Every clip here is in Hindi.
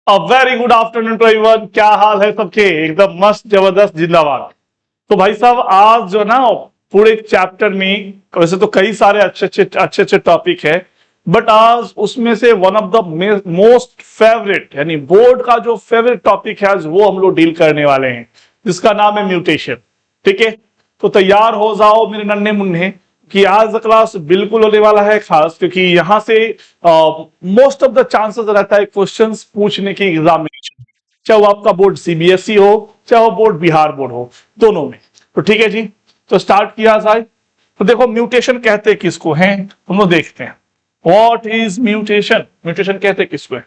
Very good afternoon to everyone. क्या हाल है सबके? एकदम मस्त जबरदस्त जिंदाबाद। तो भाई साहब आज जो ना पूरे चैप्टर में वैसे तो कई सारे अच्छे टॉपिक है, बट आज उसमें से one of the most favourite यानी बोर्ड का जो फेवरेट टॉपिक है आज वो हम लोग डील करने वाले हैं, जिसका नाम है म्यूटेशन। ठीक है, तो तैयार हो जाओ मेरे नन्हे मुन्ने कि आज द क्लास बिल्कुल होने वाला है खास, क्योंकि यहां से मोस्ट ऑफ द चांसेस रहता है क्वेश्चंस पूछने की एग्जामिनेशन, चाहे वो आपका बोर्ड सीबीएसई हो चाहे वो बोर्ड बिहार बोर्ड हो, दोनों में। तो ठीक है जी, तो स्टार्ट किया जाए। तो देखो म्यूटेशन कहते किसको हैं हम लोग देखते हैं। What is mutation? म्यूटेशन कहते किसको है?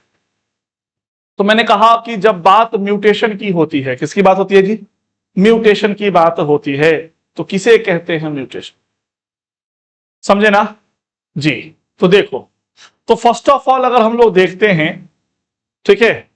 तो मैंने कहा कि जब बात म्यूटेशन की होती है, किसकी बात होती है जी? म्यूटेशन की बात होती है। तो किसे कहते हैं म्यूटेशन? समझे ना जी? तो देखो, तो फर्स्ट ऑफ ऑल अगर हम लोग देखते हैं, ठीक है,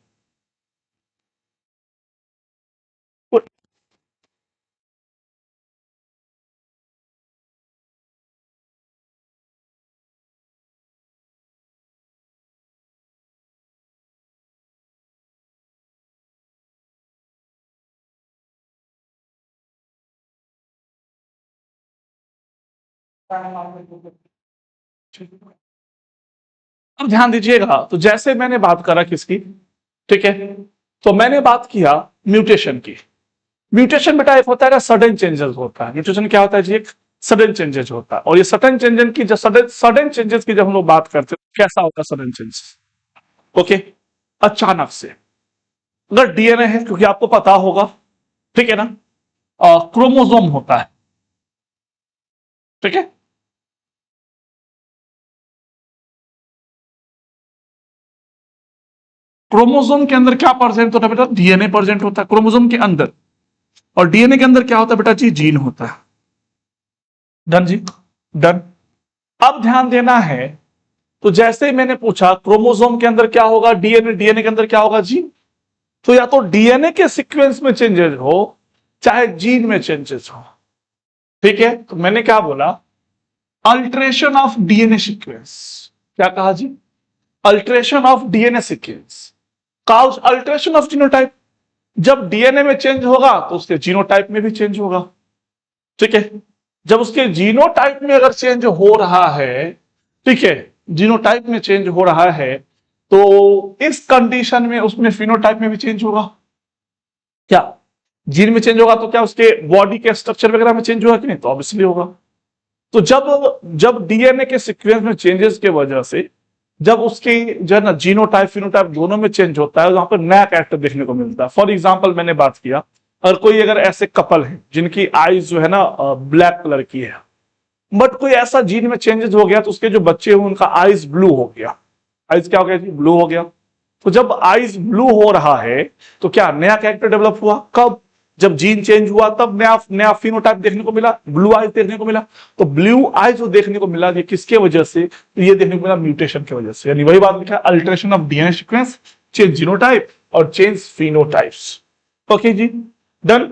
अब ध्यान दीजिएगा। तो जैसे मैंने बात करा किसकी, ठीक है, तो मैंने बात किया म्यूटेशन की। म्यूटेशन बेटा एक होता है सडन चेंजेस होता है। म्यूटेशन क्या होता है जी? एक सडन चेंजेस होता है। और ये सडन चेंजेस की जब सडन चेंजेस की जब हम लोग बात करते हैं, कैसा होता है सडन चेंजेस? ओके, अचानक से अगर डीएनए है, क्योंकि आपको पता होगा, ठीक है ना, क्रोमोसोम होता है, ठीक है, क्रोमोसोम के अंदर क्या प्रेजेंट होता है बेटा? डीएनए प्रेजेंट होता है क्रोमोसोम के अंदर। और डीएनए के अंदर क्या होता है बेटा जी? जीन होता है। डन जी, डन। अब ध्यान देना है, तो जैसे मैंने पूछा क्रोमोसोम के अंदर क्या होगा? डीएनए। डीएनए के अंदर क्या होगा? जीन। तो या तो डीएनए के सीक्वेंस में चेंजेस हो चाहे जीन में चेंजेस हो, ठीक है। तो मैंने क्या बोला? Alteration of DNA sequence. क्या कहा जी? Alteration of DNA sequence cause alteration of genotype. जब डीएनए में चेंज होगा तो उसके जीनोटाइप में भी चेंज होगा, ठीक है। जब उसके जीनोटाइप में अगर चेंज हो रहा है, ठीक है, जीनोटाइप में चेंज हो रहा है, तो इस कंडीशन में उसमें फिनोटाइप में भी चेंज होगा। क्या जीन में चेंज होगा तो क्या उसके बॉडी के स्ट्रक्चर वगैरह में चेंज होगा कि नहीं? तो ऑब्वियसली होगा। तो जब जब डीएनए के सीक्वेंस में चेंजेस के वजह से जब उसकी जो है ना जीनोटाइप फिनोटाइप दोनों में चेंज होता है, वहां पर नया कैरेक्टर देखने को मिलता है। फॉर एग्जाम्पल मैंने बात किया, अगर कोई अगर ऐसे कपल है जिनकी आईज जो है ना ब्लैक कलर की है, बट कोई ऐसा जीन में चेंजेस हो गया तो उसके जो बच्चे हुए उनका आईज ब्लू हो गया। आईज क्या हो गया जी? ब्लू हो गया। तो जब आईज ब्लू हो रहा है तो क्या नया कैरेक्टर डेवलप हुआ? कब? जब जीन चेंज हुआ तब नया नया फिनोटाइप देखने को मिला, ब्लू आइज देखने को मिला। तो ब्लू आइज जो देखने को मिला ये किसके वजह से? तो ये देखने को मिला म्यूटेशन की वजह से। यानी वही बात लिखा है, alteration of DNA sequence, change genotype और चेंज फिनोटाइप्स। ओके जी, डन।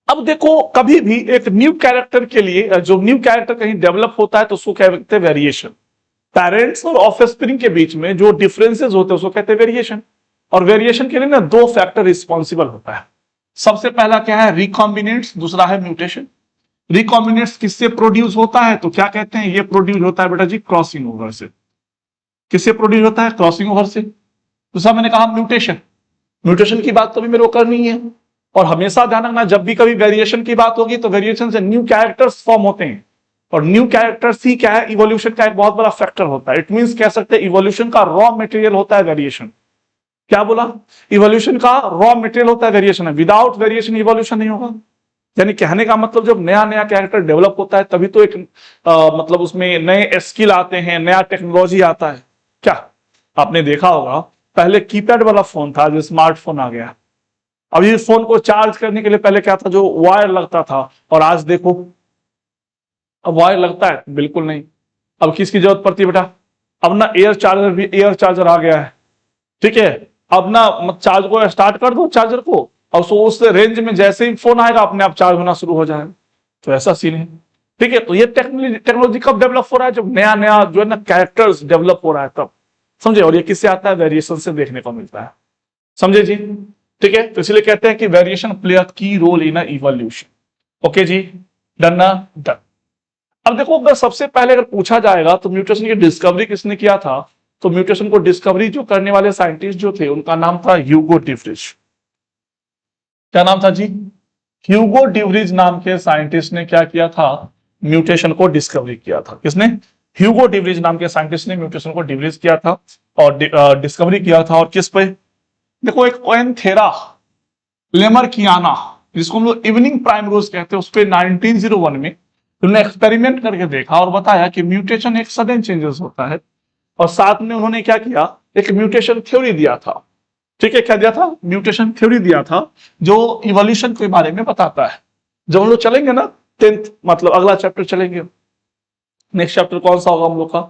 अब देखो, कभी भी एक न्यू कैरेक्टर के लिए जो न्यू कैरेक्टर कहीं डेवलप होता है तो उसको क्या कहते हैं? वेरिएशन। पेरेंट्स और ऑफस्प्रिंग के बीच में जो डिफरेंसेस होते हैं उसको कहते हैं वेरिएशन। और वेरिएशन के लिए ना दो फैक्टर रिस्पॉन्सिबल होता है। सबसे पहला क्या है? रिकॉम्बिनेंट्स, दूसरा है म्यूटेशन। रिकॉम्बिनेंट्स किससे प्रोड्यूस होता है? तो क्या कहते हैं? ये प्रोड्यूस होता है बेटा जी क्रॉसिंग ओवर से। किससे प्रोड्यूस होता है? क्रॉसिंग ओवर से। दूसरा मैंने कहा म्यूटेशन। म्यूटेशन की बात तो भी मेरे को करनी है, और हमेशा ध्यान रखना जब भी कभी वेरिएशन की बात होगी तो वेरिएशन से न्यू कैरेक्टर्स फॉर्म होते हैं। और न्यू कैरेक्टर्स ही क्या है? इवोल्यूशन का एक बहुत बड़ा फैक्टर होता है। इट मींस कह सकते हैं इवोल्यूशन का रॉ मटेरियल होता है वेरिएशन। क्या बोला? इवोल्यूशन का रॉ मटेरियल होता है वेरिएशन है। विदाउट वेरिएशन इवोल्यूशन नहीं होगा। यानी कहने का मतलब जब नया नया कैरेक्टर डेवलप होता है तभी तो एक मतलब उसमें नए स्किल आते हैं, नया टेक्नोलॉजी आता है। क्या आपने देखा होगा पहले कीपैड वाला फोन था, जो स्मार्टफोन आ गया। अब इस फोन को चार्ज करने के लिए पहले क्या था? जो वायर लगता था। और आज देखो, अब वायर लगता है? बिल्कुल नहीं। अब किसकी जरूरत पड़ती है बेटा? अब ना एयर चार्जर, भी एयर चार्जर आ गया है, ठीक है। अब ना चार्ज को स्टार्ट कर दो चार्जर को, और सो उस रेंज में जैसे ही फोन आएगा अपने आप चार्ज होना शुरू हो जाएगा। तो ऐसा सीन है, ठीक है। तो ये टेक्नोलॉजी कब डेवलप हो रहा है? जब नया नया जो है ना कैरेक्टर्स डेवलप हो रहा है तब। समझे, और ये किससे आता है, वेरिएशन से देखने को मिलता है, समझे जी। ठीक है, तो इसलिए कहते हैं कि variation play a key role in evolution. Okay जी, डन ना, डन। अब देखो, अगर सबसे पहले अगर पूछा जाएगा तो म्यूटेशन की डिस्कवरी किसने किया था, तो म्यूटेशन को डिस्कवरी जो करने वाले साइंटिस्ट जो थे उनका नाम था ह्यूगो डिवरिज। क्या नाम था जी, ह्यूगो डिवरिज नाम के साइंटिस्ट ने क्या किया था, म्यूटेशन को डिस्कवरी किया था। किसने, ह्यूगो डिवरिज नाम के साइंटिस्ट ने म्यूटेशन को डिवरिज किया था और डिस्कवरी किया था। और किस पे, देखो एक ओएनथेरा लेमरकियाना, जिसको हम लोग इवनिंग प्राइमरोज कहते हैं, उस पे 1901 में उन्होंने एक्सपेरिमेंट करके देखा और बताया कि म्यूटेशन एक सडन चेंजेस होता है। और साथ में उन्होंने क्या किया, एक म्यूटेशन थ्योरी दिया था। ठीक है, क्या दिया था, म्यूटेशन थ्योरी दिया था जो इवोल्यूशन के बारे में बताता है। जब हम लोग चलेंगे ना 10th, मतलब अगला चैप्टर चलेंगे, नेक्स्ट चैप्टर कौन सा होगा हम लोग का,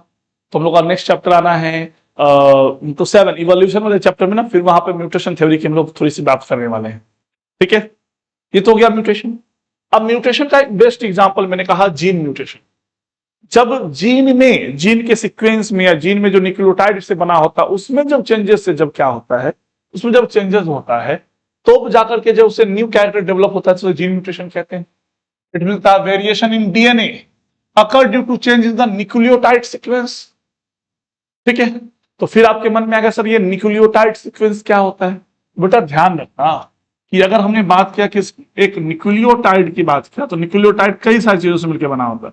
तो हम लोग का नेक्स्ट चैप्टर आना है तो 7 इवोल्यूशन वाले चैप्टर में ना, फिर वहां पे म्यूटेशन थ्योरी की हम लोग थोड़ी सी बात करने वाले हैं। ठीक है, ये तो हो गया म्यूटेशन। अब म्यूटेशन का एक बेस्ट एग्जांपल मैंने कहा जीन म्यूटेशन। जब जीन के सीक्वेंस में या जीन में जो न्यूक्लियोटाइड से बना होता है उसमें जब चेंजेस से जब क्या होता है, उसमें जब चेंजेस होता है तो जाकर के जब उससे न्यू कैरेक्टर डेवलप होता है तो जीन म्यूटेशन कहते हैं। It means the variation in DNA occur due to change in the nucleotide sequence. ठीक है, तो फिर आपके मन में आएगा सर ये न्यूक्लियोटाइड सीक्वेंस क्या होता है। बेटा ध्यान रखना कि अगर हमने बात किया कि एक न्यूक्लियोटाइड की बात किया तो न्यूक्लियोटाइड कई सारी चीजों से मिलकर बना होता है।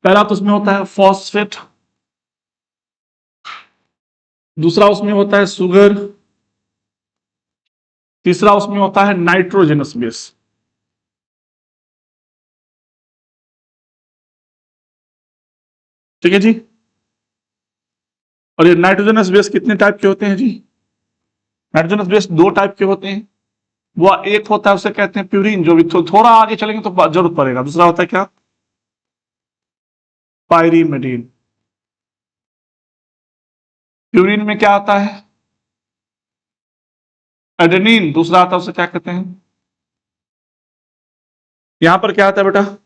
पहला तो उसमें होता है फॉस्फेट, दूसरा उसमें होता है सुगर, तीसरा उसमें होता है नाइट्रोजनस बेस। ठीक है जी, और ये नाइट्रोजनस बेस कितने टाइप के होते हैं जी, नाइट्रोजनस बेस 2 टाइप के होते हैं। वो एक होता है उसे कहते हैं प्यूरिन, जो भी थोड़ा आगे चलेंगे तो जरूरत पड़ेगा। दूसरा होता है क्या, पायरीमिडीन। प्यूरिन में क्या आता है, एडेनिन। दूसरा आता है उसे क्या कहते हैं, यहां पर क्या आता है बेटा,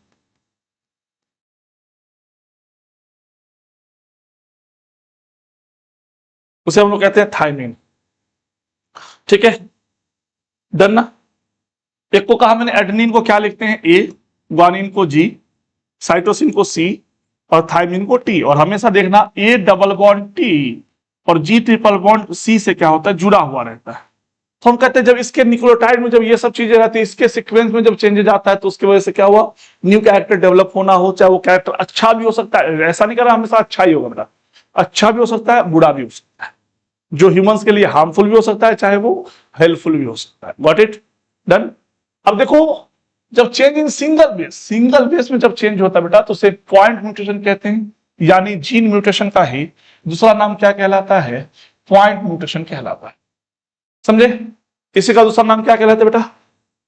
उसे हम लोग कहते हैं थायमिन। ठीक है, डन ना। एक को कहा मैंने एडेनिन को क्या लिखते हैं ए, ग्वानिन को जी, साइटोसिन को सी और थायमिन को टी। और हमेशा देखना ए डबल बॉन्ड टी और जी ट्रिपल बॉन्ड सी से क्या होता है, जुड़ा हुआ रहता है। तो हम कहते हैं जब इसके न्यूक्लियोटाइड में जब ये सब चीजें रहती है, इसके सीक्वेंस में जब चेंजेस आता है तो उसकी वजह से क्या हुआ, न्यू कैरेक्टर डेवलप होना हो। चाहे वो कैरेक्टर अच्छा भी हो सकता है, ऐसा नहीं कर रहा हमेशा अच्छा ही होगा बेटा, अच्छा भी हो सकता है, बुरा भी हो सकता है। जो ह्यूमंस के लिए हार्मफुल भी हो सकता है, चाहे वो हेल्पफुल भी हो सकता है। Got it, done. अब देखो, जब चेंज इन सिंगल बेस में जब चेंज होता है बेटा तो उसे पॉइंट म्यूटेशन कहते हैं, यानी जीन म्यूटेशन का ही दूसरा नाम क्या कहलाता है, पॉइंट म्यूटेशन कहलाता है। समझे, इसी का दूसरा नाम क्या कहलाता है बेटा,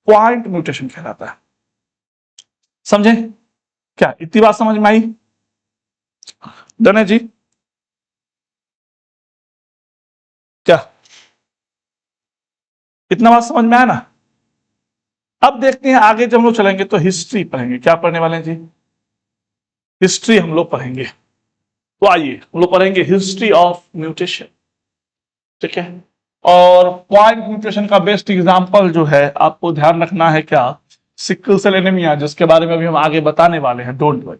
पॉइंट म्यूटेशन कहलाता है। समझे, क्या इतनी बात समझ में आई, डन है जी। क्या इतना बात समझ में आया ना। अब देखते हैं आगे जब हम लोग चलेंगे तो हिस्ट्री पढ़ेंगे। क्या पढ़ने वाले हैं जी, हिस्ट्री हम लोग पढ़ेंगे। तो आइए हम लोग पढ़ेंगे हिस्ट्री ऑफ म्यूटेशन। ठीक है, और पॉइंट म्यूटेशन का बेस्ट एग्जांपल जो है आपको ध्यान रखना है क्या, सिकल सेल एनीमिया, जिसके बारे में अभी हम आगे बताने वाले हैं, डोंट वरी।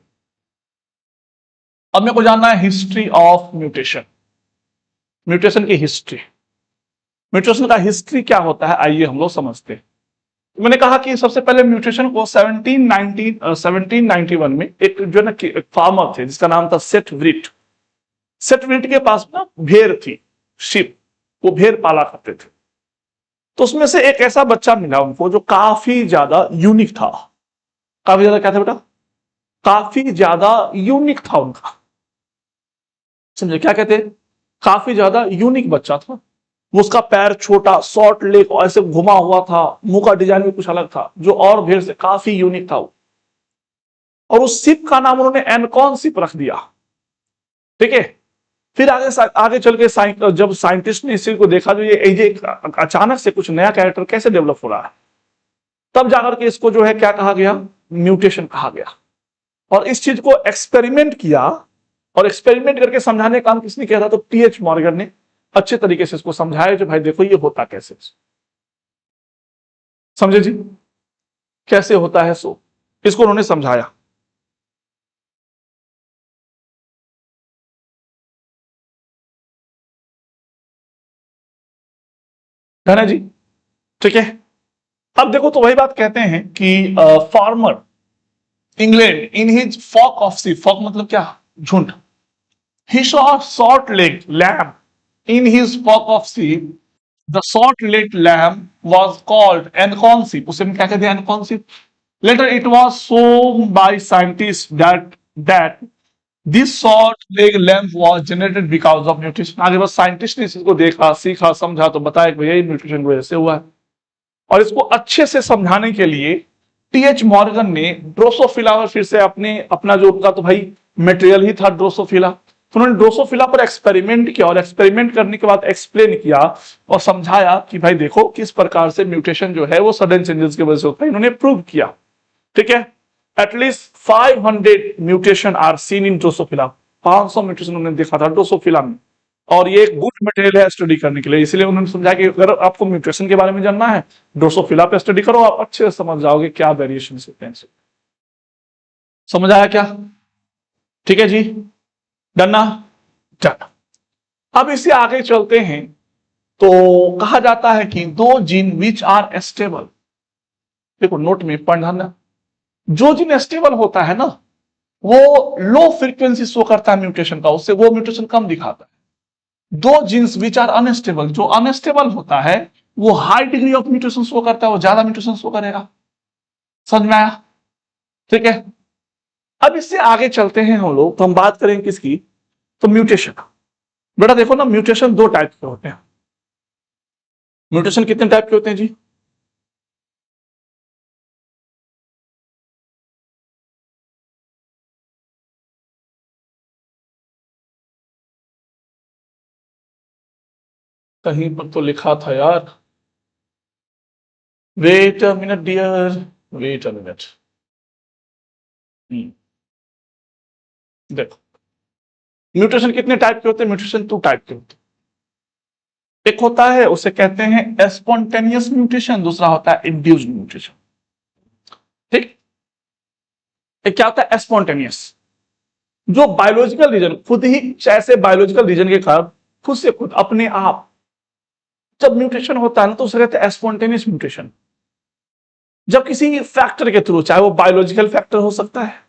अब मेरे को जानना है हिस्ट्री ऑफ म्यूटेशन, म्यूटेशन की हिस्ट्री। म्यूटेशन का हिस्ट्री क्या होता है, आइए हम लोग समझते हैं। मैंने कहा कि सबसे पहले म्यूटेशन को 1791 में एक जो है ना एक फार्मर थे जिसका नाम था सेट व्रिट। सेट व्रिट के पास ना भेड़ थी, शिप, वो भेड़ पाला करते थे। तो उसमें से एक ऐसा बच्चा मिला उनको जो काफी ज्यादा यूनिक था। काफी ज्यादा क्या था बेटा, काफी ज्यादा यूनिक था उनका। समझे क्या कहते हैं, काफी ज्यादा यूनिक बच्चा था। वो उसका पैर छोटा, शॉर्ट लेग, ऐसे घुमा हुआ था, मुंह का डिजाइन भी कुछ अलग था, जो और भेड़ से काफी यूनिक था वो। और उस शिप का नाम उन्होंने एनकॉन शिप रख दिया। ठीक है, फिर आगे चल के जब साइंटिस्ट ने इस चीज को देखा जो ये अचानक से कुछ नया कैरेक्टर कैसे डेवलप हो रहा है, तब जाकर के इसको जो है क्या कहा गया, म्यूटेशन कहा गया। और इस चीज को एक्सपेरिमेंट किया और एक्सपेरिमेंट करके समझाने का काम किसने किया था? तो टीएच मॉर्गन ने अच्छे तरीके से इसको समझाया, जो भाई देखो ये होता कैसे, समझे जी, कैसे होता है सो इसको उन्होंने समझाया। है ना जी, ठीक है। अब देखो तो वही बात कहते हैं कि farmer England in his flock of sheep, flock मतलब क्या? झुंड। He saw short leg lamb in his flock of sheep, the short leg lamb was called ancon sheep, उसे क्या कहते हैं? Ancon sheep. Later it was shown by scientists that this short leg length was generated because of nutrition। आगे बस साइंटिस्ट ने इसको देखा, सीखा, समझा तो बताया कि भैया न्यूट्रिशन की वजह से हुआ है। और इसको अच्छे से समझाने के लिए टीएच मॉर्गन ने ड्रोसोफिला में फिर से अपना जो उनका तो भाई मटेरियल ही था ड्रोसोफिला, तो उन्होंने ड्रोसोफिला पर एक्सपेरिमेंट किया और एक्सपेरिमेंट करने के बाद एक्सप्लेन किया और समझाया कि भाई देखो किस प्रकार से म्यूटेशन जो है वो सडन चेंजेस की वजह से होता है। इन्होंने प्रूव किया, ठीक है। At least 500 mutation are seen in Drosophila, 500 mutation उन्होंने देखा था ड्रोसोफिला में। और ये एक गुड मटेरियल है स्टडी करने के लिए, इसलिए उन्होंने समझा कि अगर आपको म्यूटेशन के बारे में जानना है ड्रोसोफिला पे स्टडी करो, आप अच्छे से समझ जाओगे क्या वेरिएशन होते हैं। समझ आया क्या? ठीक है जी, डन ना? डन। अब इससे आगे चलते हैं तो कहा जाता है कि दो जीन विच आर स्टेबल, देखो नोट में पढ़ना, जो जीन स्टेबल होता है ना वो लो फ्रीक्वेंसी शो करता है म्यूटेशन का, उससे वो म्यूटेशन कम दिखाता है। दो जीन्स विच आर अनस्टेबल, जो अनस्टेबल होता है वो high degree of mutation show करता है, वो ज्यादा म्यूटेशन शो करेगा। समझ में आया? ठीक है। अब इससे आगे चलते हैं हम लोग, तो हम बात करेंगे किसकी? तो म्यूटेशन। बेटा देखो ना, म्यूटेशन दो टाइप के होते हैं। म्यूटेशन कितने टाइप के होते हैं जी? कहीं पर तो लिखा था यार, wait a minute dear, wait a minute. देखो म्यूटेशन कितने टाइप के होते हैं? म्यूटेशन टू टाइप के होते हैं। एक होता है उसे कहते हैं स्पॉन्टेनियस म्यूटेशन, दूसरा होता है इंड्यूस्ड म्यूटेशन। ठीक, एक क्या होता है स्पॉन्टेनियस, जो बायोलॉजिकल रीजन खुद ही, ऐसे बायोलॉजिकल रीजन के कारण खुद से खुद अपने आप जब म्यूटेशन होता है ना तो उसे कहते हैं स्पॉन्टेनियस म्यूटेशन। जब किसी फैक्टर के थ्रू, चाहे वो बायोलॉजिकल फैक्टर हो सकता है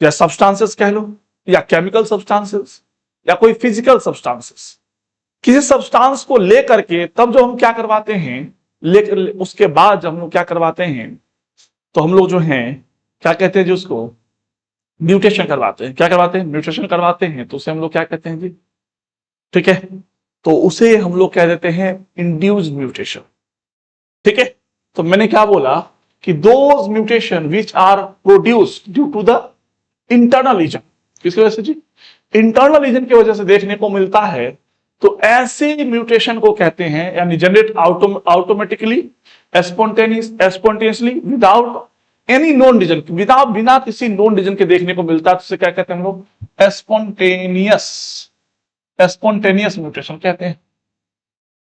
या सब्सटेंसेस कह लो, या केमिकल सब्सटेंसेस, या कोई फिजिकल सब्सटेंसेस, किसी सब्सटेंस को लेकर के तब जो हम क्या करवाते हैं, उसके बाद जब हम लोग क्या करवाते हैं तो हम लोग जो हैं क्या कहते हैं जी, उसको म्यूटेशन करवाते हैं। क्या करवाते हैं? म्यूटेशन करवाते हैं, तो उसे हम लोग क्या कहते हैं जी? ठीक है, तो उसे हम लोग कह देते हैं इंड्यूस्ड म्यूटेशन। ठीक है, तो मैंने क्या बोला कि those mutation which are produced due to the internal reason, किसकी वजह से जी? इंटरनल रीजन की वजह से देखने को मिलता है, तो ऐसे म्यूटेशन को कहते हैं, यानी generate automatically spontaneously without any known reason, without बिना किसी नोन रीजन के देखने को मिलता है, तो उसे क्या कहते हैं हम लोग? स्पॉन्टेनियस म्यूटेशन कहते हैं।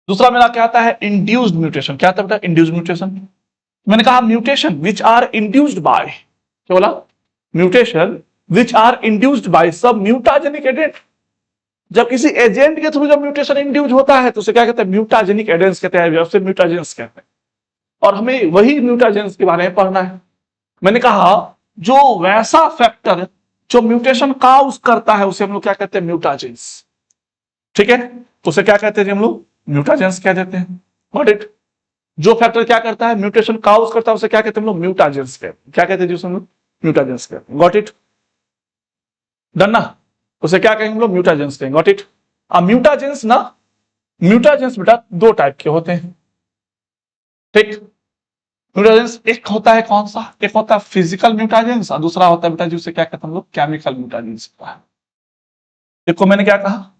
दूसरा मेरा क्या आता है? Induced mutation. क्या आता है बेटा? Induced mutation. मैंने कहा mutation which are induced by, क्या बोला? Mutation which are induced by सब म्यूटाजेनिक एजेंट। जब किसी एजेंट के थ्रू जब म्यूटेशन इंड्यूस होता है तो उसे क्या कहते हैं? म्यूटाजेनिक एजेंट्स कहते हैं, उसे म्यूटाजेंस कहते हैं। और हमें वही म्यूटाजेंस के बारे में पढ़ना है। मैंने कहा जो वैसा फैक्टर जो म्यूटेशन काउज करता है उसे हम लोग क्या कहते हैं? म्यूटाजेंस। ठीक है, तो उसे क्या कहते हैं हम लोग? म्यूटाजेंस कह देते हैं। Got it? जो फैक्टर क्या करता है? म्यूटेशन काउज करता है, उसे क्या कहते हैं हम लोग? म्यूटाजेंस कहते हैं। क्या कहते हैं जी उसे हम लोग? म्यूटाजेंस कहते हैं। Got it? डन ना? उसे क्या कहेंगे हम लोग? म्यूटाजेंस कहेंगे। Got it? अब म्यूटाजेंस ना, म्यूटाजेंस बेटा दो टाइप के होते हैं। ठीक, म्यूटाजेंस एक होता है कौन सा? एक होता है फिजिकल म्यूटाजेंस और दूसरा होता है बेटा जी उसे क्या कहते हैं हम लोग? Chemical mutagens. देखो मैंने क्या कहा?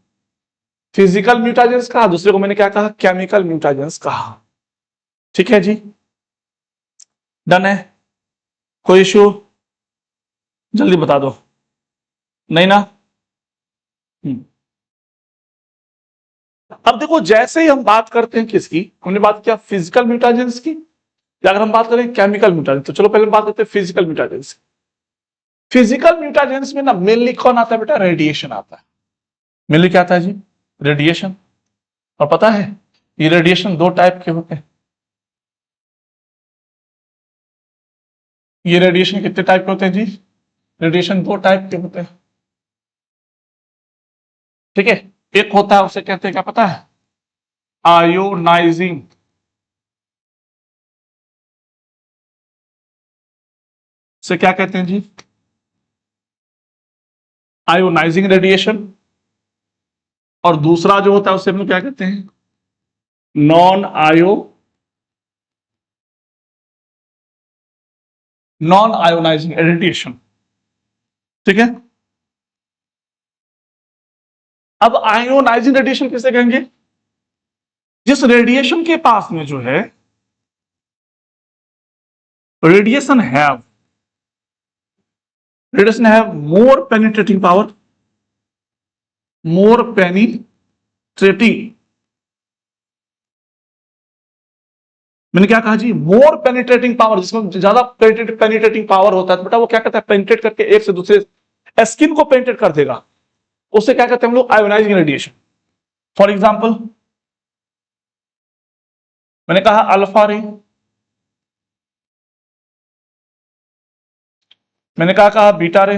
फिजिकल म्यूटाजेंस कहा, दूसरे को मैंने क्या कहा? केमिकल म्यूटाजेंस कहा। ठीक है जी, डन है? कोई इश्यू? जल्दी बता दो। नहीं ना? अब देखो, जैसे ही हम बात करते हैं किसकी, हमने बात किया फिजिकल म्यूटाजेंस की, या अगर हम बात करें केमिकल म्यूटाजेंस, तो चलो पहले बात करते हैं फिजिकल म्यूटाजेंस। फिजिकल म्यूटाजेंस में ना मेनली कौन आता है बेटा, रेडिएशन आता है। मेनली क्या आता है जी, रेडिएशन। और पता है ये रेडिएशन दो टाइप के होते हैं। ये रेडिएशन कितने टाइप के होते हैं जी, रेडिएशन दो टाइप के होते हैं। ठीक है, एक होता है उसे कहते हैं क्या पता है, आयोनाइजिंग। से क्या कहते हैं जी, आयोनाइजिंग रेडिएशन। और दूसरा जो होता है उसे हम लोग क्या कहते हैं, नॉन आयोनाइजिंग रेडिएशन। ठीक है, अब आयोनाइजिंग रेडिएशन किसे कहेंगे, जिस रेडिएशन के पास में जो है radiation have more penetrating power, more penetrating, मैंने क्या कहा जी, मोर पेनिट्रेटिंग पावर, जिसमें ज्यादा पेनिट्रेटिंग पावर होता है, तो बेटा वो क्या करता है, पेनिट्रेट करके एक से दूसरे स्किन को पेनिट्रेट कर देगा, उसे क्या कहते हैं हम लोग, आयोनाइजिंग रेडिएशन। फॉर एग्जांपल मैंने कहा अल्फा रे, मैंने कहा बीटा रे,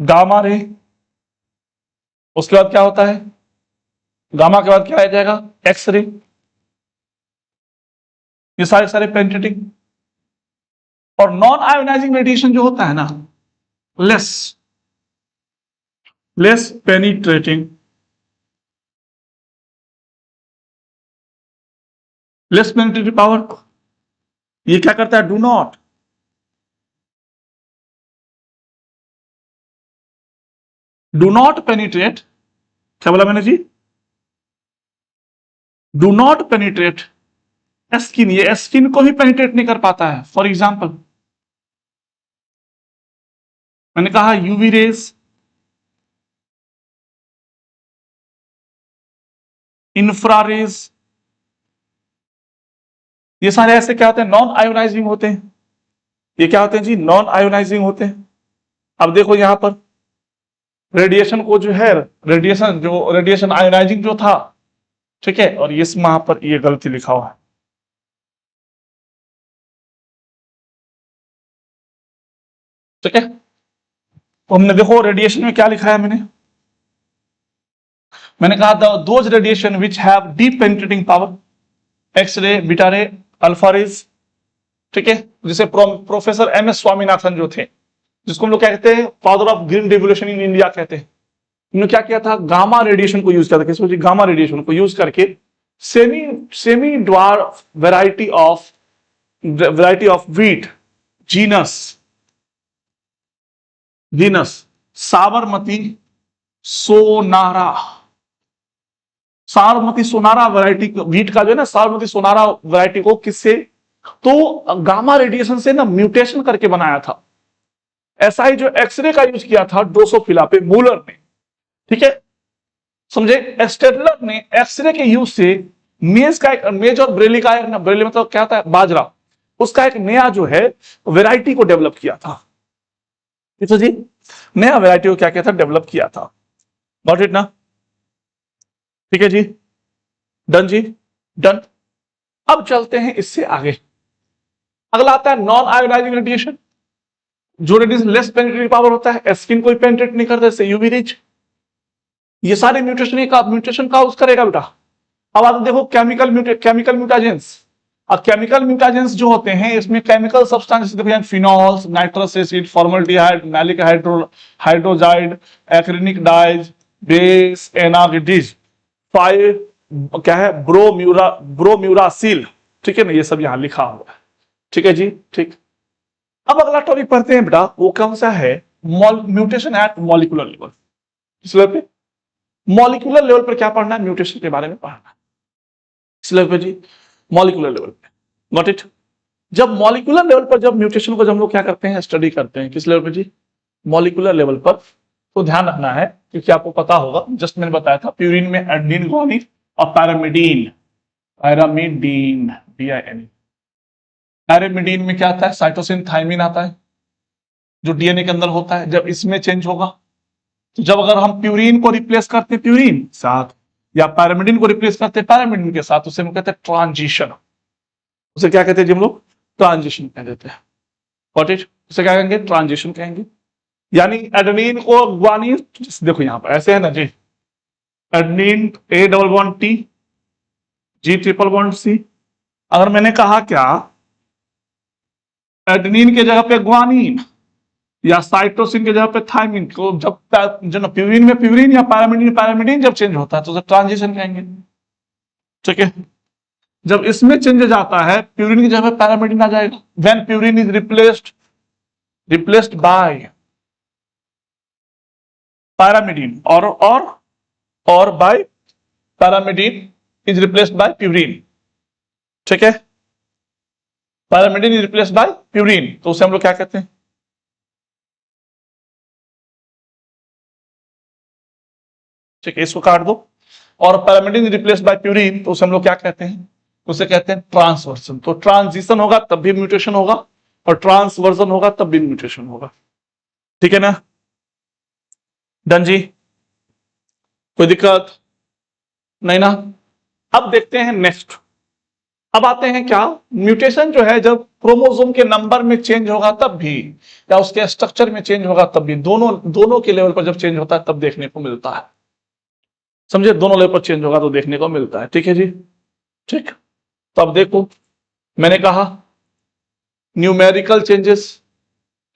गामा रे, उसके बाद क्या होता है, गामा के बाद क्या आ जाएगा, एक्स रे। ये सारे सारे पेनिट्रेटिंग। और नॉन आयोनाइजिंग रेडिएशन जो होता है ना, less penetrating, less penetrating power, ये क्या करता है, डू नॉट पेनिट्रेट, क्या बोला मैंने जी, डू नॉट पेनिट्रेट स्किन, ये स्किन को भी पेनिट्रेट नहीं कर पाता है। फॉर एग्जांपल मैंने कहा यूवी रेज, इंफ्रारेज, ये सारे ऐसे क्या होते हैं, नॉन आयोनाइजिंग होते हैं। ये क्या होते हैं जी, नॉन आयोनाइजिंग होते हैं। अब देखो यहां पर रेडिएशन को जो है, रेडिएशन आयोनाइजिंग जो था, ठीक है, और इस वहां पर ये गलती लिखा हुआ है, ठीक है। तो हमने देखो रेडिएशन में क्या लिखा है, मैंने कहा those radiation which have deep penetrating power, X ray, beta रे, अल्फा रेज, ठीक है। जिसे प्रोफेसर एम एस स्वामीनाथन जो थे, जिसको हम लोग क्या कहते हैं, father of green revolution in India कहते हैं, उन्होंने क्या किया था, गामा रेडिएशन को यूज किया था। किसको जी, गामा रेडिएशन को यूज करके semi dwarf variety of wheat genus Sabarmati Sonora variety wheat का जो है ना, साबरमती सोनारा वैरायटी को किससे, तो गामा रेडिएशन से ना म्यूटेशन करके बनाया था। ऐसा ही जो एक्सरे का यूज किया था ड्रोसोफिला पे मूलर ने, ठीक है, समझे। स्टेडलर ने एक्सरे के यूज से मेज और ब्रेली का एक, ब्रेली मतलब क्या होता है, बाजरा, उसका एक नया जो है वैरायटी को डेवलप किया था। तो जी नया वैरायटी को क्या किया था, डेवलप किया था। गॉट इट ना, ठीक है जी, डन जी, डन। अब चलते हैं इससे आगे। अगला आता है नॉन आयोनाइजिंग रेडिएशन, जो रेडिएशन लेस पेनिट्रेटिंग पावर होता है, स्किन को पेनिट्रेट नहीं करता, जैसे यूवी रेज। ये सारे म्यूटेशन का उस करेगा बेटा। अब आप देखो केमिकल म्यूटाजेंस। और केमिकल म्यूटाजेंस जो होते हैं, इसमें केमिकल सब्सटेंस देखो, phenols, nitrous acid, formaldehyde, maleic hydrazide, acrylic dyes, base, analogues, क्या है, ब्रोम्यूरासिल, ठीक है ना, ये सब यहां लिखा हुआ है, ठीक है जी, ठीक। अब अगला टॉपिक पढ़ते हैं बेटा, वो कौन सा है, म्यूटेशन एट मॉलिक्यूलर लेवल। इस लेवल पे, मॉलिक्यूलर लेवल पर क्या पढ़ना है, म्यूटेशन के बारे में पढ़ना है इस लेवल पे जी, मॉलिक्यूलर लेवल पे। Got it. जब मॉलिक्यूलर लेवल पर जब म्यूटेशन को जब हम लोग क्या करते हैं, स्टडी करते हैं, किस लेवल पे जी, मॉलिक्यूलर लेवल पर तो ध्यान रखना है, क्योंकि आपको पता होगा, जस्ट मैंने बताया था प्यूरिन में एडेनिन, ग्वानिन और पैरामिडीन, पैरामिडीन DIN। पैरामिडीन में क्या आता है? साइटोसिन थायमिन आता है, जो डीएनए के अंदर होता है। जब इसमें चेंज होगा, तो जब अगर हम प्यूरिन को रिप्लेस करते हैं प्यूरिन साथ, या पैरामिडीन को रिप्लेस करते हैं पैरामिडीन के साथ, उसे हम कहते हैं ट्रांजिशन। उसे क्या कहते हैं जी हम लोग? ट्रांजिशन कह देते हैं। Got it? उसे क्या कहेंगे? ट्रांजिशन कहेंगे। यानी एडेनिन को ग्वानिन, देखो यहां पर ऐसे है ना जी, adenine A double bond T, G triple bond C। अगर मैंने कहा क्या एडेनिन के जगह पे ग्वानिन या साइटोसिन के जगह पे थायमिन, तो जब प्यूरिन में प्यूरिन या पैरामिडीन जब चेंज होता है तो उसे ट्रांजिशन कहेंगे। ठीक है? जब इसमें चेंज जाता है, प्यूरिन की जगह पे पैरामिडीन आ जाएगा। When purine is replaced by pyrimidine और by pyrimidine is replaced by purine. ठीक है? Pyrimidine is replaced by purine, तो उसे हम लोग क्या कहते हैं? ठीक है, इसको काट दो। और पैरामिडीन रिप्लेस्ड बाय प्यूरिन, तो उसे हम लोग क्या कहते हैं? उसे कहते हैं ट्रांसवर्सन। तो ट्रांजिशन होगा तब भी म्यूटेशन होगा, और ट्रांसवर्सन होगा तब भी म्यूटेशन होगा। ठीक है ना? डन जी? कोई दिक्कत नहीं ना? अब देखते हैं नेक्स्ट। अब आते हैं क्या, म्यूटेशन जो है जब क्रोमोसोम के नंबर में चेंज होगा तब भी, या उसके स्ट्रक्चर में चेंज होगा तब भी, दोनों के लेवल पर जब चेंज होता है तब देखने को मिलता है। समझे? दोनों लेवल पर चेंज होगा तो देखने को मिलता है। ठीक है जी? ठीक। तो अब देखो, मैंने कहा न्यूमेरिकल चेंजेस,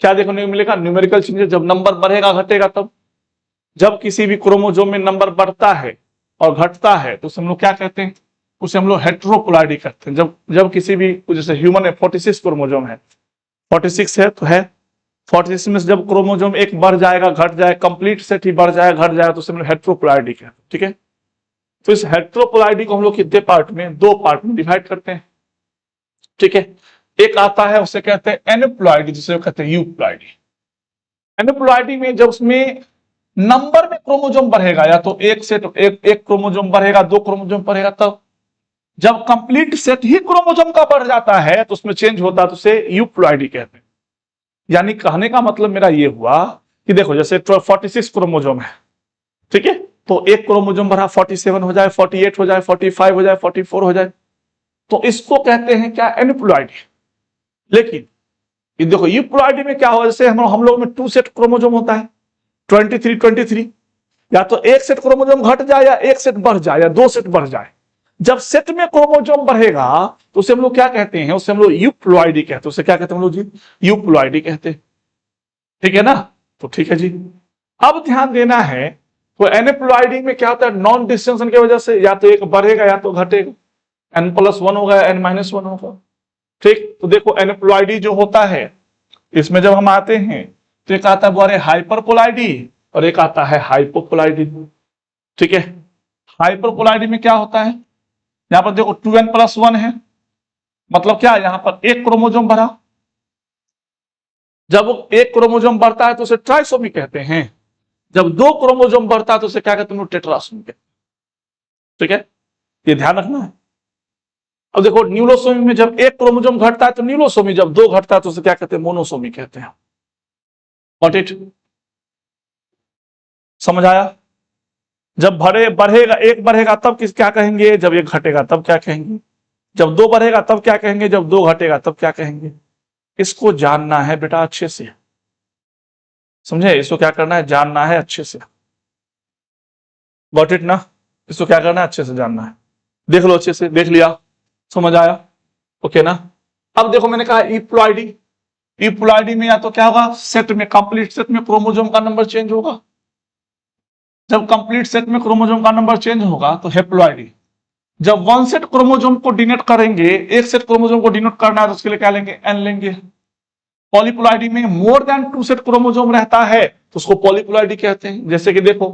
क्या देखने को मिलेगा? न्यूमेरिकल चेंजेस जब नंबर बढ़ेगा घटेगा तब। जब किसी भी क्रोमोसोम में नंबर बढ़ता है और घटता है तो उसे हम लोग क्या कहते हैं? उसे हम लोग हेट्रोपोलाइडी कहते हैं। जब किसी भी, जैसे ह्यूमन में 46 क्रोमोसोम है, 46 है तो है 46 में से जब क्रोमोसोम एक बढ़ जाएगा घट जाए, कंप्लीट सेट ही बढ़ जाए घट जाए, तो उसे हम लोग हेट्रोपोलाइडी कहते हैं। ठीक है? तो इस हेट्रोपोलाइडी को हम लोग कितने पार्ट में? 2 पार्ट में डिवाइड करते हैं। ठीक है? एक आता है उसे कहते हैं एनेप्लॉइडी, जिसे कहते हैं यूप्लॉइडी। एनेप्लॉइडी में जब उसमें नंबर में क्रोमोसोम बढ़ेगा, या तो एक क्रोमोसोम बढ़ेगा, 2 क्रोमोसोम बढ़ेगा, तब जब कंप्लीट सेट ही क्रोमोसोम का बढ़ जाता है तो उसमें चेंज होता है, तो उसे यूप्लॉइडी कहते हैं। यानी कहने का मतलब मेरा ये हुआ कि देखो, जैसे 46 क्रोमोसोम है, ठीक है, तो एक क्रोमोसोम बढ़ा 47 हो जाए, 48 हो जाए, 45 हो जाए, 44 हो जाए, तो इसको कहते हैं क्या? एनेप्लॉइडी। लेकिन ये देखो यूप्लॉइडी में क्या हुआ, जैसे हम लोग में 2 सेट क्रोमोसोम होता है, 23, या तो एक सेट क्रोमोसोम घट जाए, या एक सेट बढ़ जाए, या 2 सेट बढ़ जाए। जब सेट में क्रोमोसोम बढ़ेगा तो उसे हम लोग क्या कहते हैं? उसे हम लोग यूप्लॉइडी कहते हैं। उसे क्या कहते हैं हम लोग जी? यूप्लॉइडी कहते हैं। ठीक है ना? तो ठीक है जी। अब ध्यान देना है, तो एनेप्लॉइडी में क्या होता है? नॉन डिस्टिंक्शन की वजह से या तो एक बढ़ेगा या तो घटेगा, n+1 होगा, n-1 होगा। ठीक? तो देखो एनेप्लॉइडी जो होता है, इसमें जब हम आते हैं तो एक आता है हाइपरपोलाइडी और एक आता है हाइपोपोलाइडी। ठीक है? हाइपरपोलाइडी में क्या होता है? यहां पर देखो 2n+1 है, मतलब क्या? यहां पर एक क्रोमोसोम बढ़ा। जब एक क्रोमोसोम बढ़ता है तो उसे ट्राइसोमी कहते हैं। जब 2 क्रोमोसोम बढ़ता है तो उसे क्या कहते हैं? टेट्रासोमी कहते हैं। ठीक है? ये ध्यान रखना है। अब देखो न्यूलोसोमी में जब एक क्रोमोसोम घटता है तो न्यूलोसोमी, जब 2 घटता है तो उसे क्या कहते हैं? मोनोसोमी कहते हैं। Got it? समझ आया? जब बढ़ेगा, एक बढ़ेगा तब क्या कहेंगे? जब एक घटेगा तब क्या कहेंगे? जब 2 बढ़ेगा तब क्या कहेंगे? जब 2 घटेगा तब क्या कहेंगे? इसको जानना है बेटा अच्छे से। समझे? इसको क्या करना है? जानना है अच्छे से। गॉट इट ना? इसको क्या करना है? अच्छे से जानना है। देख लो अच्छे से, देख लिया, समझ आया? ओके ना? अब देखो मैंने कहा यूप्लॉइडी। यूप्लॉइडी में या तो क्या होगा? सेट में, कंप्लीट सेट में क्रोमोसोम का नंबर चेंज होगा। जब कंप्लीट सेट में क्रोमोसोम का नंबर चेंज होगा तो हेप्लॉइडी। जब 1 सेट क्रोमोसोम को डिनोट करेंगे, एक सेट क्रोमोसोम को डिनोट करना है तो उसके लिए क्या लेंगे? एन लेंगे। पॉलीप्लॉइडी में मोर देन 2 सेट क्रोमोसोम रहता है तो उसको पॉलीप्लॉइडी कहते हैं। जैसे कि देखो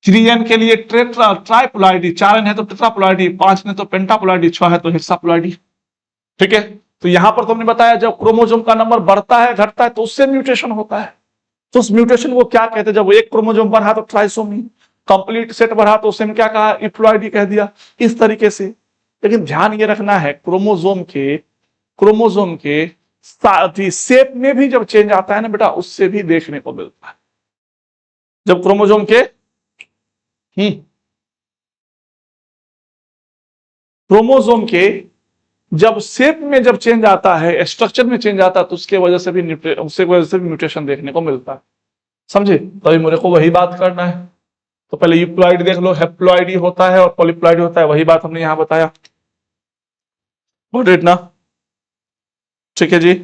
3n के लिए ट्राइप्लॉइडी, 4n है तो टेट्राप्लॉइडी, 5n है तो पेंटाप्लॉइडी, 6 है तो हेक्साप्लॉइडी। ठीक है? तो यहां पर तुमने बताया जब क्रोमोसोम का नंबर बढ़ता है घटता है तो उससे म्यूटेशन होता है। तो उस म्यूटेशन को क्या कहते हैं? जब एक क्रोमोसोम बढ़ा तो ट्राइसोमी, कंप्लीट सेट बढ़ा तो उसे क्या कहा? इप्लॉइडी कह दिया, इस तरीके से। लेकिन ध्यान ये रखना है, क्रोमोसोम के साथ ही शेप में भी जब चेंज आता है ना बेटा, उससे भी देखने को मिलता है। जब क्रोमोसोम के क्रोमोसोम के जब शेप में जब चेंज आता है, स्ट्रक्चर में चेंज आता है, तो उसके वजह से भी म्यूटेशन देखने को मिलता है। समझे? तो अभी मेरे को वही बात करना है। तो पहले यूप्लॉइड देख लो, हेप्लॉइड होता है और पॉलीप्लॉइड होता है, वही बात हमने यहां बताया। ना, ठीक है जी।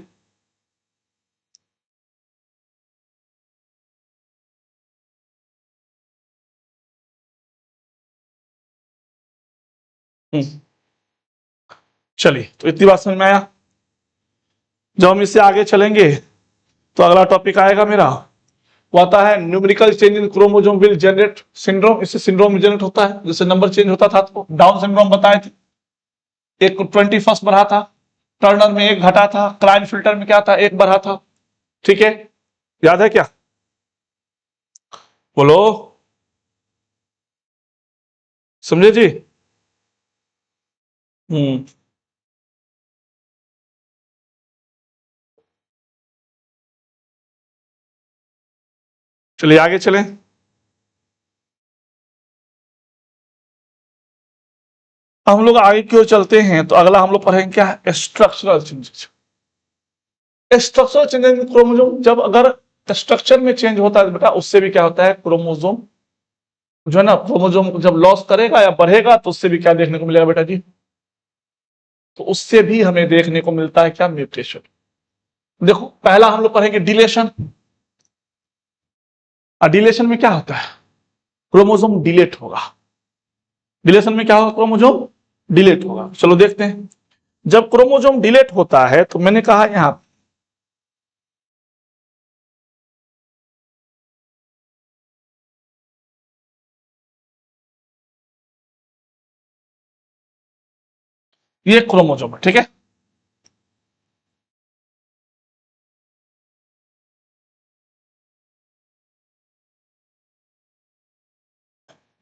चलिए, तो इतनी बात समझ में आया। जब हम इससे आगे चलेंगे तो अगला टॉपिक आएगा मेरा, वो आता है numerical change in chromosome will generate syndrome. इससे सिंड्रोम जनरेट होता है, जैसे नंबर चेंज होता था, तो डाउन सिंड्रोम बताए थे। एक 21 बढ़ा था, टर्नर में एक घटा था, क्लाइन फिल्टर में क्या था? एक बढ़ा था। ठीक है, याद है क्या? बोलो, समझे जी? हम्म, चलिए आगे चलें। हम लोग आगे की ओर चलते हैं, तो अगला हम लोग पढ़ेंगे क्या है? Structural changes. Structural changes in chromosome, जब अगर स्ट्रक्चर में चेंज होता है बेटा, उससे भी क्या होता है? क्रोमोसोम जो है ना, क्रोमोसोम जब लॉस करेगा या बढ़ेगा, तो उससे भी क्या देखने को मिलेगा बेटा जी? तो उससे भी हमें देखने को मिलता है क्या? म्यूटेशन। देखो, पहला हम लोग पढ़ेंगे डिलेशन। और डिलेशन में क्या होता है? क्रोमोसोम डिलेट होगा। डिलेशन में क्या होगा? क्रोमोसोम डिलेट होगा। चलो देखते हैं। जब क्रोमोसोम डिलेट होता है, तो मैंने कहा यहां ये क्रोमोसोम है, ठीक है।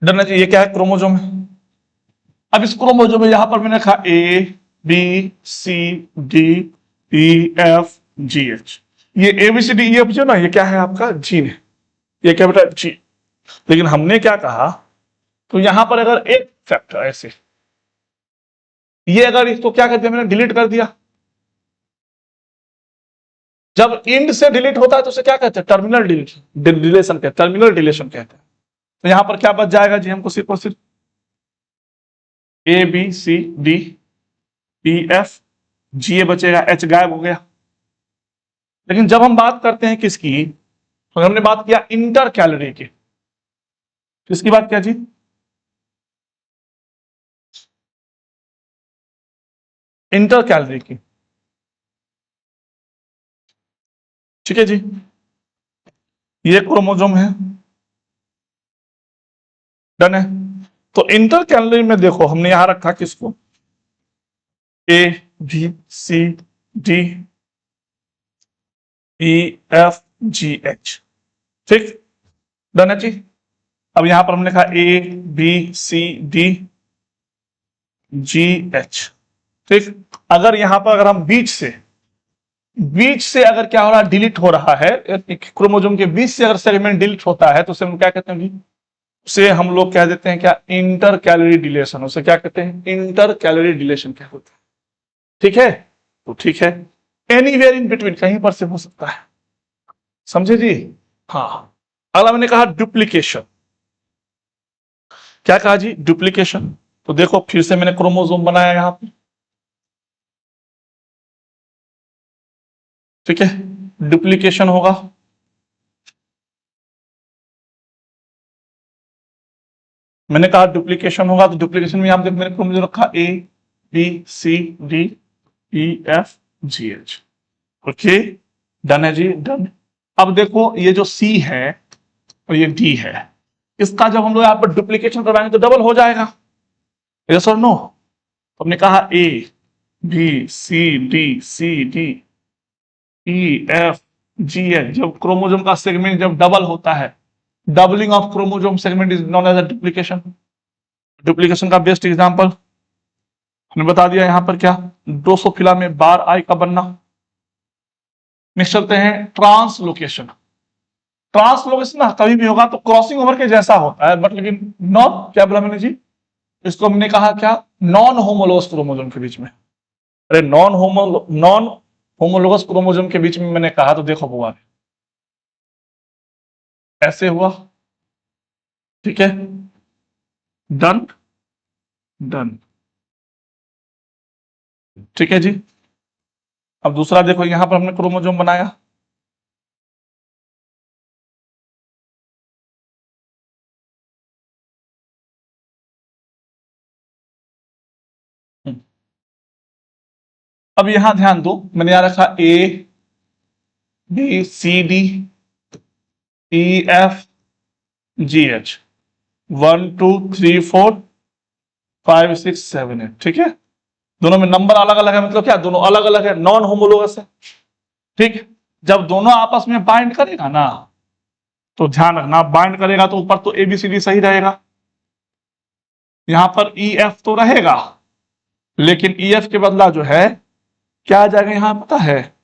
डरना चाहिए, ये क्या है? क्रोमोसोम है। अब इस क्रोमोसोम में यहां पर मैंने कहा A B C D E F G H. ये A B C D E F जो ना, ये क्या है? आपका जीन है। ये क्या बेटा? जी। लेकिन हमने क्या कहा, तो यहां पर अगर एक फैक्टर ऐसे, ये अगर इसको क्या कर दिया मैंने? डिलीट कर दिया। जब इंड से डिलीट होता है तो उसे क्या कहते हैं? टर्मिनल डिलेशन कहते हैं, टर्मिनल डिलेशन कहते हैं। तो यहां पर क्या बच जाएगा जी? हमको सिर्फ और सिर्फ A B C D E F G A बचेगा, एच गायब हो गया। लेकिन जब हम बात करते हैं किसकी, तो हमने बात किया इंटर कैलोरी की। किसकी बात किया जी? इंटर कैलोरी की। ठीक है जी। ये क्रोमोसोम है, डन है। तो इंटर कैलोरी में देखो, हमने यहां रखा किसको? A B C D E F G H. ठीक, डन है जी। अब यहां पर हमने कहा A B C D G H. ठीक, अगर यहां पर अगर हम बीच से अगर क्या हो रहा है? डिलीट हो रहा है, क्रोमोसोम के बीच से अगर सेगमेंट डिलीट होता है, तो उसे हम क्या कहते हैं? उसे हम लोग कह देते हैं क्या? Inter calorie deletion. उसे क्या कहते हैं? इंटर कैलोरी डिलेशन क्या होता है? ठीक है, तो ठीक है। एनीवेयर इन बिटवीन, कहीं पर से हो सकता है। समझे जी? हाँ। अगला मैंने कहा डुप्लीकेशन। क्या कहा जी? डुप्लीकेशन। तो देखो, फिर से मैंने क्रोमोसोम बनाया यहां पर, ठीक है। डुप्लीकेशन होगा। मैंने कहा डुप्लीकेशन होगा, तो डुप्लीकेशन में यहां मैंने क्रोमोसोम रखा A B C D E F G H. Okay, done है जी, डन। अब देखो, ये जो सी है और ये डी है, इसका जब हम लोग यहाँ पर डुप्लीकेशन करवाएंगे तो डबल हो जाएगा। यस और नो? तो हमने कहा A B C D E F GH, जब क्रोमोसोम का सेगमेंट जब डबल होता है, doubling of chromosome segment is known as a duplication. Duplication का बेस्ट एग्जांपल हमने बता दिया यहां पर क्या, ड्रोसोफिला में बार आई का बनना। नेक्स्ट चलते हैं ट्रांसलोकेशन। ट्रांसलोकेशन कभी भी होगा तो क्रॉसिंग ओवर के जैसा होता है, बट लेकिन नॉन, क्या बोला मैंने जी, इसको हमने कहा क्या, नॉन होमोलोगस क्रोमोसोम के बीच में। अरे नॉन होमोलोगस क्रोमोसोम के बीच में मैंने कहा, तो देखो बुआ ऐसे हुआ, ठीक है, डन डन, ठीक है जी। अब दूसरा देखो, यहां पर हमने क्रोमोसोम बनाया, अब यहां ध्यान दो, मैंने यहां रखा ABCD EFGH 1 2 3 4 5 6 7 8, ठीक है। दोनों में नंबर अलग अलग है, मतलब क्या, दोनों अलग अलग है, नॉन होमोलोगस है, ठीक। जब दोनों आपस में बाइंड करेगा ना, तो ध्यान रखना, बाइंड करेगा तो ऊपर तो ABCD सही रहेगा, यहां पर EF तो रहेगा, लेकिन EF के बदला जो है क्या आ जाएगा यहां पता है,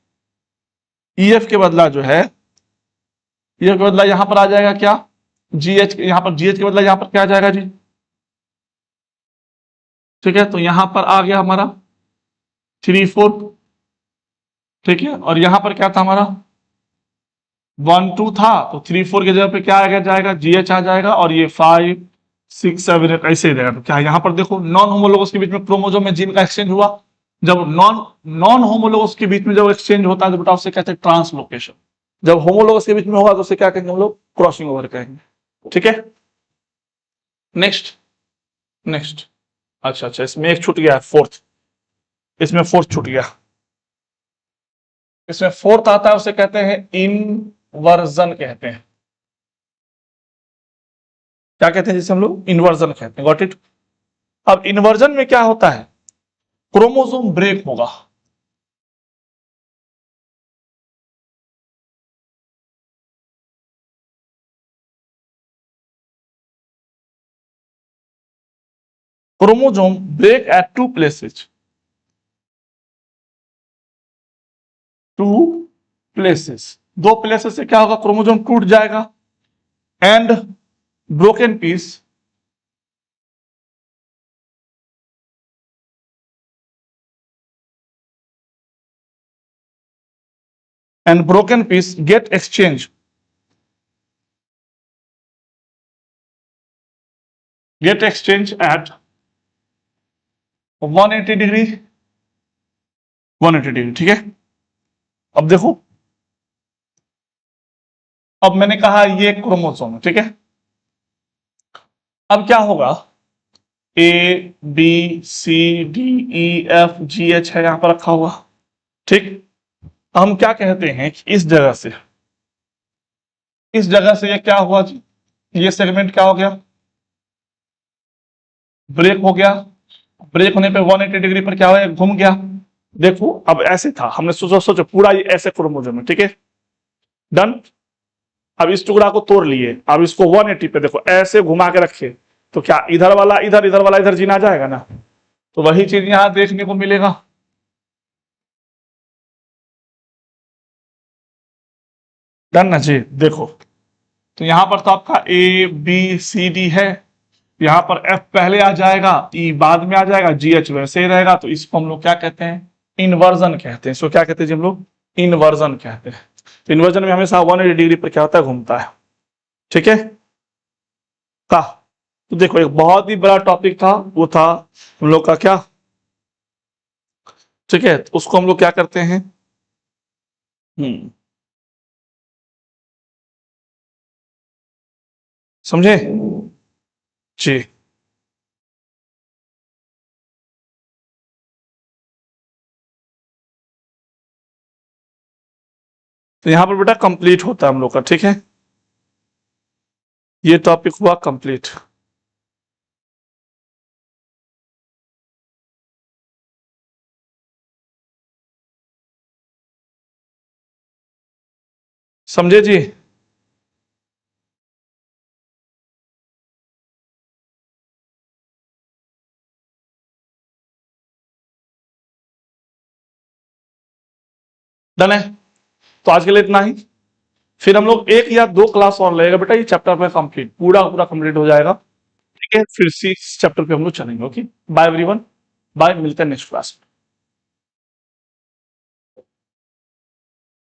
EF के बदला जो है, EF के बदला यहां पर आ जाएगा क्या, GH, यहां पर GH के बदला यहां पर क्या आ जाएगा जी, ठीक है। तो यहां पर आ गया हमारा 3 4, ठीक है, और यहां पर क्या था हमारा 1 2 था, तो 3 4 की जगह पे क्या आ जाएगा, GH आ जाएगा, और ये 5 6 7 8 ऐसे ही रहेगा। तो क्या यहां पर देखो, नॉन होमोलोगस के बीच में क्रोमोसोम में जीन का एक्सचेंज हुआ, जब नॉन नॉन होमोलोगस के बीच में जब एक्सचेंज होता है तो बेटा उसे कहते हैं ट्रांसलोकेशन, जब होमोलोगस के बीच में होगा तो उसे क्या कहेंगे हम लोग, क्रॉसिंग ओवर कहेंगे, ठीक है। नेक्स्ट नेक्स्ट, अच्छा अच्छा, इसमें एक छूट गया, फोर्थ, इसमें फोर्थ छूट गया, इसमें फोर्थ आता है, उसे कहते हैं इनवर्जन कहते हैं, क्या कहते हैं जिसे हम लोग इन्वर्जन कहते हैं, गॉट इट। अब इन्वर्जन में क्या होता है, क्रोमोसोम ब्रेक होगा, chromosome break at two places, two places, दो प्लेसेस से क्या होगा, क्रोमोसोम टूट जाएगा, and broken piece, and broken piece get exchange at 180 degree, 180 degree, ठीक है। अब देखो, अब मैंने कहा ये क्रोमोसोम है, ठीक है। अब क्या होगा, ABCDEFGH है यहां पर रखा हुआ, ठीक। हम क्या कहते हैं कि इस जगह से ये क्या हुआ जी, ये सेगमेंट क्या हो गया, ब्रेक हो गया, ब्रेक होने पे 180 डिग्री पर क्या हुआ, घूम गया। देखो अब ऐसे था, हमने सोचो सोचो पूरा ये ऐसे क्रोमोसोम है, ठीक है, डन। अब इस टुकड़ा को तोड़ लिए, अब इसको 180 पे देखो ऐसे घुमा के रखे, तो क्या इधर वाला इधर, इधर वाला इधर, जीना आ जाएगा ना, तो वही चीज यहां देखने को मिलेगा, डन ना जी। देखो, तो यहां पर तो आपका ABCD है, यहां पर F पहले आ जाएगा, E बाद में आ जाएगा, GH वैसे ही रहेगा, तो इसको हम लोग क्या कहते हैं, इन्वर्जन कहते हैं। इसको क्या कहते हैं जी हम लोग, इन्वर्जन कहते हैं। तो इन्वर्जन में हमेशा 180 डिग्री पर क्या होता है, घूमता है, ठीक है। का, तो देखो एक बहुत ही बड़ा टॉपिक था, वो था हम लोग का क्या, ठीक है, तो उसको हम लोग क्या करते हैं, हम्म, समझे जी। तो यहां पर बेटा कंप्लीट होता है हम लोग का, ठीक है, ये टॉपिक हुआ कंप्लीट। समझे जी? डन है? तो आज के लिए इतना ही। फिर हम लोग एक या दो क्लास और लेगा बेटा, ये चैप्टर में कंप्लीट पूरा पूरा कंप्लीट हो जाएगा। ठीक है, फिर इस चैप्टर पे हम लोग चलेंगे। ओके, बाय एवरीवन, बाय, मिलते हैं नेक्स्ट क्लास में।